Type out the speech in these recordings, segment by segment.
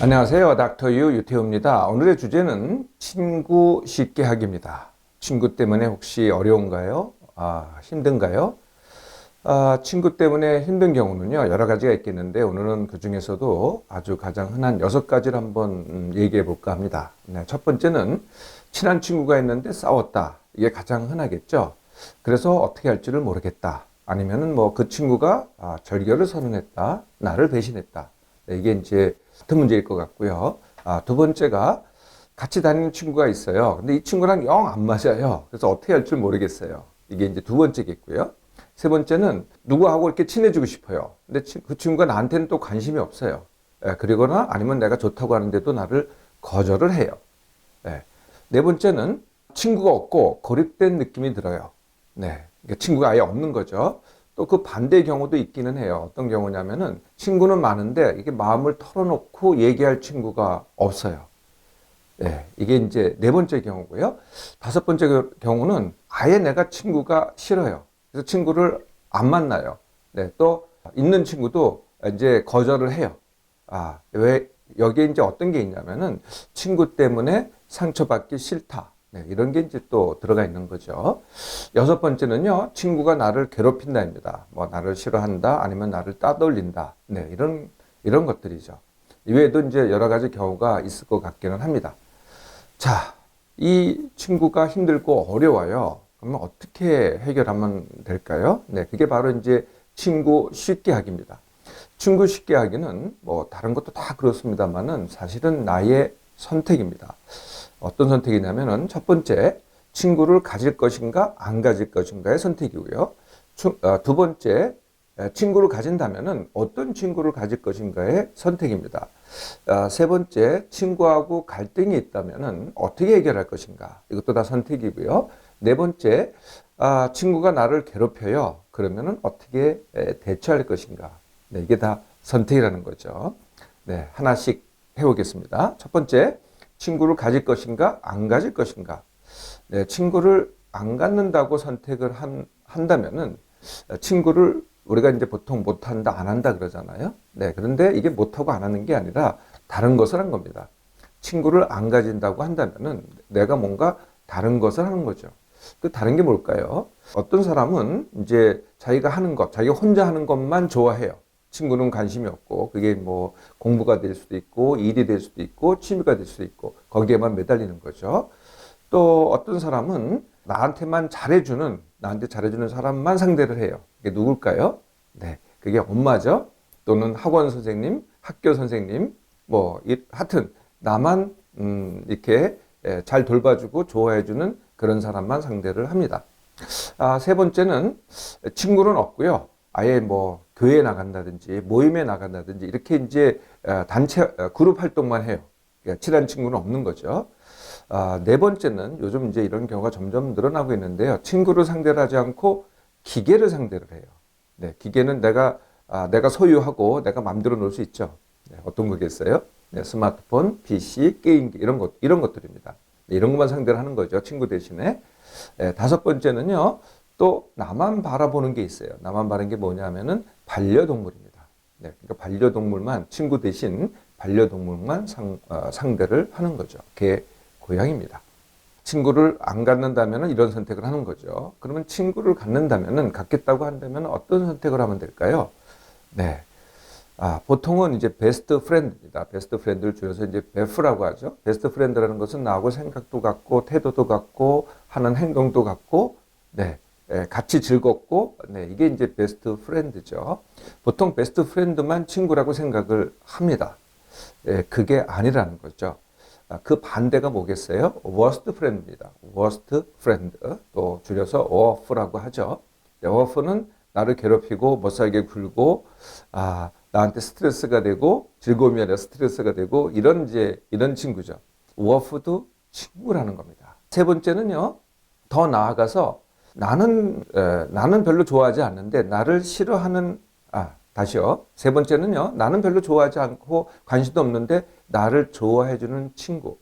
안녕하세요. 닥터 유 유태우입니다. 오늘의 주제는 친구 쉽게 하기입니다. 친구 때문에 혹시 어려운가요? 힘든가요? 친구 때문에 힘든 경우는요, 여러 가지가 있겠는데 오늘은 그 중에서도 아주 가장 흔한 6가지를 한번 얘기해 볼까 합니다. 네, 첫 번째는 친한 친구가 있는데 싸웠다. 이게 가장 흔하겠죠. 그래서 어떻게 할지를 모르겠다. 아니면은 뭐 그 친구가 절교를 선언했다. 나를 배신했다. 네, 이게 이제 같은 문제일 것 같고요. 두 번째가 같이 다니는 친구가 있어요. 근데 이 친구랑 영 안 맞아요. 그래서 어떻게 할 줄 모르겠어요. 이게 이제 두 번째겠고요. 세 번째는 누구하고 이렇게 친해지고 싶어요. 근데 그 친구가 나한테는 또 관심이 없어요. 그리거나 아니면 내가 좋다고 하는데도 나를 거절을 해요. 네 번째는 친구가 없고 고립된 느낌이 들어요. 네. 그러니까 친구가 아예 없는 거죠. 또 그 반대의 경우도 있기는 해요. 어떤 경우냐면은 친구는 많은데 이게 마음을 털어놓고 얘기할 친구가 없어요. 네, 이게 이제 네 번째 경우고요. 다섯 번째 경우는 아예 내가 친구가 싫어요. 그래서 친구를 안 만나요. 네, 또 있는 친구도 이제 거절을 해요. 왜 여기에 이제 어떤 게 있냐면은 친구 때문에 상처받기 싫다. 네, 이런 게 이제 또 들어가 있는 거죠. 여섯 번째는요, 친구가 나를 괴롭힌다입니다. 뭐, 나를 싫어한다, 아니면 나를 따돌린다. 네, 이런 것들이죠. 이외에도 이제 여러 가지 경우가 있을 것 같기는 합니다. 자, 이 친구가 힘들고 어려워요. 그러면 어떻게 해결하면 될까요? 네, 그게 바로 이제 친구 쉽게 하기입니다. 친구 쉽게 하기는 뭐 다른 것도 다 그렇습니다만은 사실은 나의 선택입니다. 어떤 선택이냐면은 첫 번째, 친구를 가질 것인가 안 가질 것인가의 선택이고요. 두 번째, 친구를 가진다면은 어떤 친구를 가질 것인가의 선택입니다. 세 번째, 친구하고 갈등이 있다면은 어떻게 해결할 것인가. 이것도 다 선택이고요. 네 번째, 친구가 나를 괴롭혀요. 그러면은 어떻게 대처할 것인가. 네, 이게 다 선택이라는 거죠. 네, 하나씩 해보겠습니다. 첫 번째, 친구를 가질 것인가, 안 가질 것인가. 네, 친구를 안 갖는다고 선택을 한다면은 친구를 우리가 이제 보통 못한다, 안 한다 그러잖아요. 네, 그런데 이게 못하고 안 하는 게 아니라 다른 것을 한 겁니다. 친구를 안 가진다고 한다면은 내가 뭔가 다른 것을 하는 거죠. 그 다른 게 뭘까요? 어떤 사람은 이제 자기가 하는 것, 자기가 혼자 하는 것만 좋아해요. 친구는 관심이 없고, 그게 뭐 공부가 될 수도 있고, 일이 될 수도 있고, 취미가 될 수도 있고, 거기에만 매달리는 거죠. 또 어떤 사람은 나한테 잘해주는 사람만 상대를 해요. 이게 누굴까요? 네, 그게 엄마죠. 또는 학원 선생님, 학교 선생님, 하여튼, 나만, 이렇게 잘 돌봐주고 좋아해주는 그런 사람만 상대를 합니다. 세 번째는 친구는 없고요. 아예 뭐 교회에 나간다든지 모임에 나간다든지 이렇게 이제 그룹 활동만 해요. 그러니까 친한 친구는 없는 거죠. 네 번째는 요즘 이제 이런 경우가 점점 늘어나고 있는데요. 친구를 상대로 하지 않고 기계를 상대를 해요. 네, 기계는 내가 소유하고 내가 마음대로 놀 수 있죠. 네, 어떤 거겠어요? 네, 스마트폰, PC, 게임기 이런 것들입니다. 네, 이런 것만 상대로 하는 거죠. 친구 대신에. 다섯 번째는요. 또 나만 바라보는 게 있어요. 나만 바라는 게 뭐냐면은 반려동물입니다. 네, 그러니까 반려동물만 친구 대신 반려동물만 상대를 하는 거죠. 개, 고양이입니다. 친구를 안 갖는다면 이런 선택을 하는 거죠. 그러면 친구를 갖겠다고 한다면 어떤 선택을 하면 될까요? 네. 보통은 이제 베스트 프렌드입니다. 베스트 프렌드를 줄여서 이제 베프라고 하죠. 베스트 프렌드라는 것은 나하고 생각도 같고, 태도도 같고, 하는 행동도 같고, 네. 같이 즐겁고, 네. 이게 이제 베스트 프렌드죠. 보통 베스트 프렌드만 친구라고 생각을 합니다. 그게 아니라는 거죠. 그 반대가 뭐겠어요? worst friend입니다. worst friend. 또 줄여서 WOF라고 하죠. WOF는 나를 괴롭히고 못살게 굴고, 나한테 스트레스가 되고, 즐거움이 아니라 스트레스가 되고, 이런 친구죠. WOF도 친구라는 겁니다. 세 번째는요, 더 나아가서 나는 별로 좋아하지 않는데, 나를 싫어하는, 다시요. 세 번째는요, 나는 별로 좋아하지 않고 관심도 없는데, 나를 좋아해주는 친구.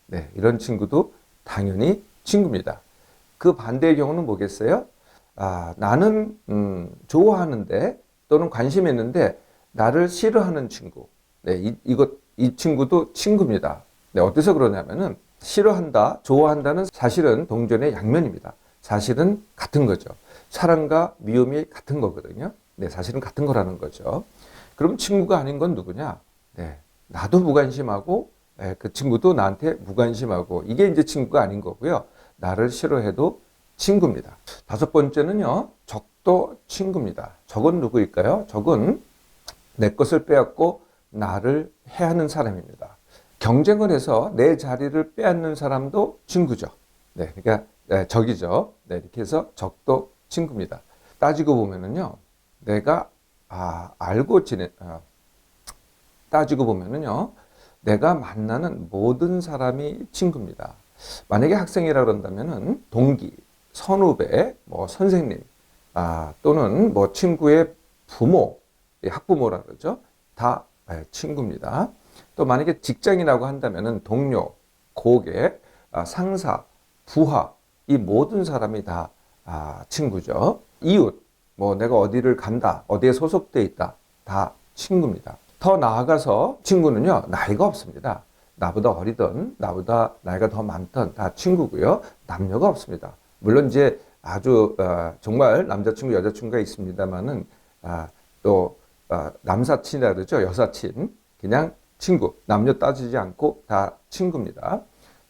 네, 이런 친구도 당연히 친구입니다. 그 반대의 경우는 뭐겠어요? 나는 좋아하는데 또는 관심이 있는데 나를 싫어하는 친구. 네, 이 친구도 친구입니다. 네, 어디서 그러냐면은 싫어한다, 좋아한다는 사실은 동전의 양면입니다. 사실은 같은 거죠. 사랑과 미움이 같은 거거든요. 네, 사실은 같은 거라는 거죠. 그럼 친구가 아닌 건 누구냐? 네, 나도 무관심하고 그 친구도 나한테 무관심하고 이게 이제 친구가 아닌 거고요. 나를 싫어해도 친구입니다. 다섯 번째는요, 적도 친구입니다. 적은 누구일까요? 적은 내 것을 빼앗고 나를 해하는 사람입니다. 경쟁을 해서 내 자리를 빼앗는 사람도 친구죠. 네, 그러니까 적이죠. 네, 이렇게 해서 적도 친구입니다. 따지고 보면은요, 내가 알고 따지고 보면은요, 내가 만나는 모든 사람이 친구입니다. 만약에 학생이라 그런다면은 동기, 선후배, 뭐 선생님, 또는 뭐 친구의 부모, 학부모라 그러죠. 다 친구입니다. 또 만약에 직장이라고 한다면은 동료, 고객, 상사, 부하, 이 모든 사람이 다 친구죠. 이웃, 뭐 내가 어디를 간다, 어디에 소속돼 있다, 다 친구입니다. 더 나아가서 친구는요, 나이가 없습니다. 나보다 어리든 나보다 나이가 더 많든 다 친구고요. 남녀가 없습니다. 물론 이제 아주 정말 남자친구, 여자친구가 있습니다만은 또 남사친이라 그러죠. 여사친, 그냥 친구, 남녀 따지지 않고 다 친구입니다.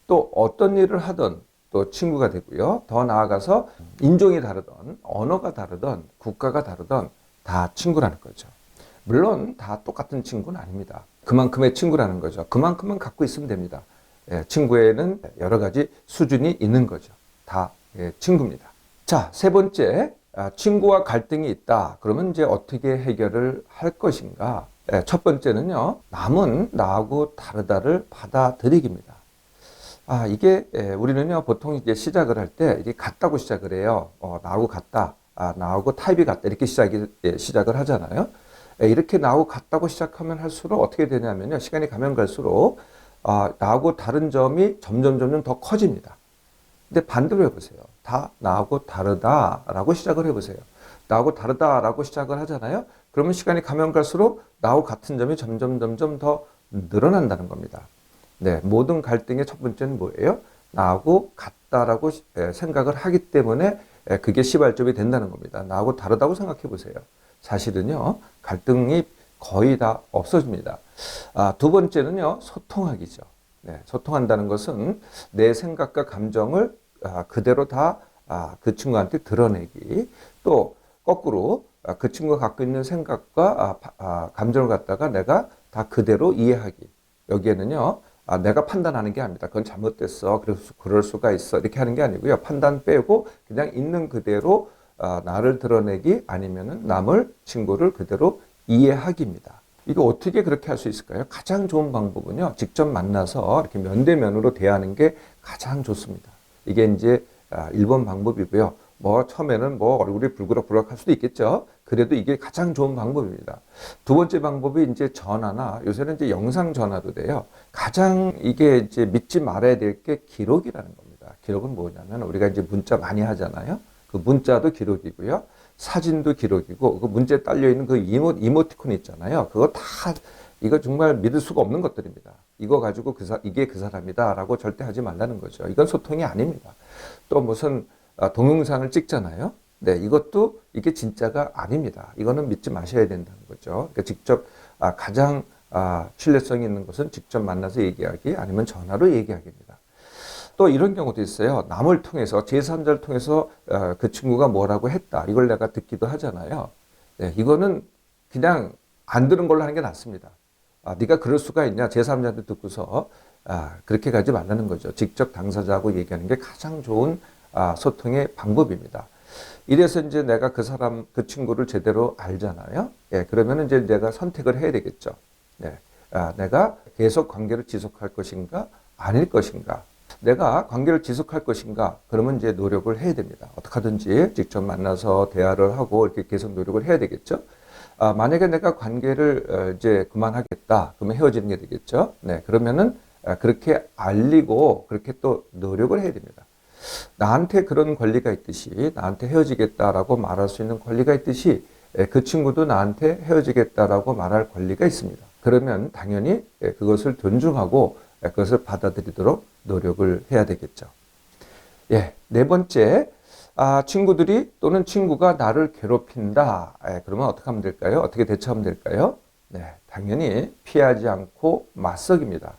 또 어떤 일을 하든 또 친구가 되고요. 더 나아가서 인종이 다르든 언어가 다르든 국가가 다르든 다 친구라는 거죠. 물론 다 똑같은 친구는 아닙니다. 그만큼의 친구라는 거죠. 그만큼만 갖고 있으면 됩니다. 친구에는 여러 가지 수준이 있는 거죠. 다 친구입니다. 자, 세 번째, 친구와 갈등이 있다. 그러면 이제 어떻게 해결을 할 것인가? 첫 번째는요, 남은 나하고 다르다를 받아들이기입니다. 이게 우리는요, 보통 이제 시작을 할 때 이게 같다고 시작을 해요. 나하고 같다. 나하고 타입이 같다. 이렇게 시작을 하잖아요. 이렇게 나하고 같다고 시작하면 할수록 어떻게 되냐면요, 시간이 가면 갈수록 나하고 다른 점이 점점 더 커집니다. 근데 반대로 해보세요. 다 나하고 다르다라고 시작을 해보세요. 나하고 다르다라고 시작을 하잖아요. 그러면 시간이 가면 갈수록 나하고 같은 점이 점점 더 늘어난다는 겁니다. 네, 모든 갈등의 첫 번째는 뭐예요? 나하고 같다라고 생각을 하기 때문에 그게 시발점이 된다는 겁니다. 나하고 다르다고 생각해 보세요. 사실은요, 갈등이 거의 다 없어집니다. 두 번째는요, 소통하기죠. 네, 소통한다는 것은 내 생각과 감정을 그대로 다 그 친구한테 드러내기. 또 거꾸로 그 친구가 갖고 있는 생각과 감정을 갖다가 내가 다 그대로 이해하기. 여기에는요, 내가 판단하는 게 아닙니다. 그건 잘못됐어. 그래서 그럴 수가 있어. 이렇게 하는 게 아니고요. 판단 빼고 그냥 있는 그대로 나를 드러내기, 아니면은 남을, 친구를 그대로 이해하기입니다. 이거 어떻게 그렇게 할 수 있을까요? 가장 좋은 방법은요, 직접 만나서 이렇게 면대면으로 대하는 게 가장 좋습니다. 이게 이제 1번 방법이고요. 뭐 처음에는 뭐 얼굴이 불그럭불그럭 할 수도 있겠죠. 그래도 이게 가장 좋은 방법입니다. 두 번째 방법이 이제 전화나, 요새는 이제 영상 전화도 돼요. 가장 이게 이제 믿지 말아야 될 게 기록이라는 겁니다. 기록은 뭐냐면 우리가 이제 문자 많이 하잖아요. 그 문자도 기록이고요. 사진도 기록이고, 그 문자에 딸려있는 그 이모티콘 있잖아요. 그거 다, 이거 정말 믿을 수가 없는 것들입니다. 이거 가지고 이게 그 사람이다 라고 절대 하지 말라는 거죠. 이건 소통이 아닙니다. 또 무슨 동영상을 찍잖아요. 네, 이것도 이게 진짜가 아닙니다. 이거는 믿지 마셔야 된다는 거죠. 그러니까 직접 가장 신뢰성이 있는 것은 직접 만나서 얘기하기, 아니면 전화로 얘기하기입니다. 또 이런 경우도 있어요. 남을 통해서, 제3자를 통해서 그 친구가 뭐라고 했다. 이걸 내가 듣기도 하잖아요. 네, 이거는 그냥 안 들은 걸로 하는 게 낫습니다. 네가 그럴 수가 있냐. 제3자한테 듣고서 그렇게 가지 말라는 거죠. 직접 당사자하고 얘기하는 게 가장 좋은 소통의 방법입니다. 이래서 이제 내가 그 친구를 제대로 알잖아요. 예, 그러면 이제 내가 선택을 해야 되겠죠. 네, 내가 계속 관계를 지속할 것인가, 아닐 것인가. 내가 관계를 지속할 것인가, 그러면 이제 노력을 해야 됩니다. 어떻게 하든지 직접 만나서 대화를 하고 이렇게 계속 노력을 해야 되겠죠. 만약에 내가 관계를 이제 그만하겠다, 그러면 헤어지는 게 되겠죠. 네, 그러면은 그렇게 알리고 그렇게 또 노력을 해야 됩니다. 나한테 그런 권리가 있듯이, 나한테 헤어지겠다라고 말할 수 있는 권리가 있듯이, 그 친구도 나한테 헤어지겠다라고 말할 권리가 있습니다. 그러면 당연히 그것을 존중하고 그것을 받아들이도록 노력을 해야 되겠죠. 예, 네 번째, 친구들이 또는 친구가 나를 괴롭힌다. 그러면 어떻게 하면 될까요? 어떻게 대처하면 될까요? 네, 당연히 피하지 않고 맞서기입니다.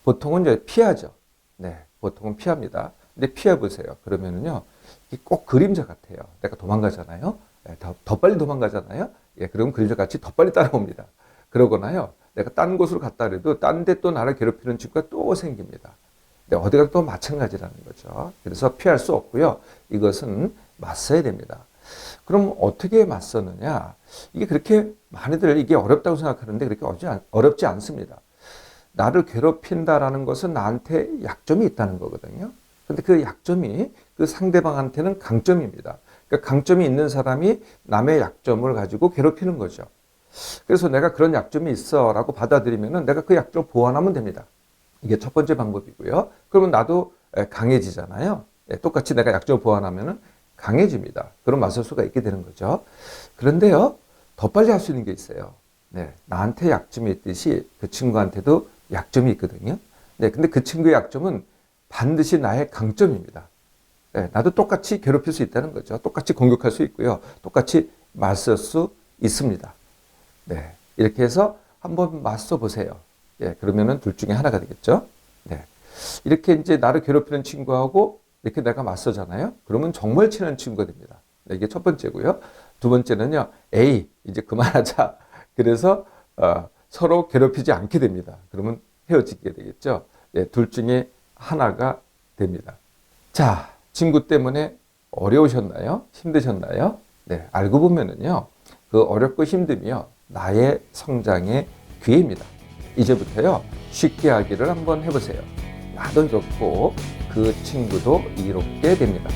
보통은 이제 피하죠. 네, 보통은 피합니다. 근데 피해 보세요. 그러면은요, 이게 꼭 그림자 같아요. 내가 도망가잖아요. 더 빨리 도망가잖아요. 예, 그럼 그림자 같이 더 빨리 따라옵니다. 그러거나요, 내가 딴 곳으로 갔다 그래도 딴 데 또 나를 괴롭히는 친구가 또 생깁니다. 네, 어디 가도 또 마찬가지라는 거죠. 그래서 피할 수 없고요. 이것은 맞서야 됩니다. 그럼 어떻게 맞서느냐? 이게 그렇게 많이들 이게 어렵다고 생각하는데 그렇게 어렵지 않습니다. 나를 괴롭힌다라는 것은 나한테 약점이 있다는 거거든요. 근데 그 약점이 그 상대방한테는 강점입니다. 그러니까 강점이 있는 사람이 남의 약점을 가지고 괴롭히는 거죠. 그래서 내가 그런 약점이 있어 라고 받아들이면은 내가 그 약점을 보완하면 됩니다. 이게 첫 번째 방법이고요. 그러면 나도 강해지잖아요. 똑같이 내가 약점을 보완하면은 강해집니다. 그럼 맞설 수가 있게 되는 거죠. 그런데요, 더 빨리 할 수 있는 게 있어요. 네, 나한테 약점이 있듯이 그 친구한테도 약점이 있거든요. 네, 근데 그 친구의 약점은 반드시 나의 강점입니다. 네, 나도 똑같이 괴롭힐 수 있다는 거죠. 똑같이 공격할 수 있고요. 똑같이 맞설 수 있습니다. 네, 이렇게 해서 한번 맞서 보세요. 예, 그러면은 둘 중에 하나가 되겠죠. 네, 이렇게 이제 나를 괴롭히는 친구하고 이렇게 내가 맞서잖아요. 그러면 정말 친한 친구가 됩니다. 네, 이게 첫 번째고요. 두 번째는요, 에이, 이제 그만하자. 그래서 서로 괴롭히지 않게 됩니다. 그러면 헤어지게 되겠죠. 예, 둘 중에 하나가 됩니다. 자, 친구 때문에 어려우셨나요? 힘드셨나요? 네, 알고 보면은요, 그 어렵고 힘듦이요, 나의 성장의 기회입니다. 이제부터요, 쉽게 하기를 한번 해보세요. 나도 이렇고 그 친구도 이롭게 됩니다.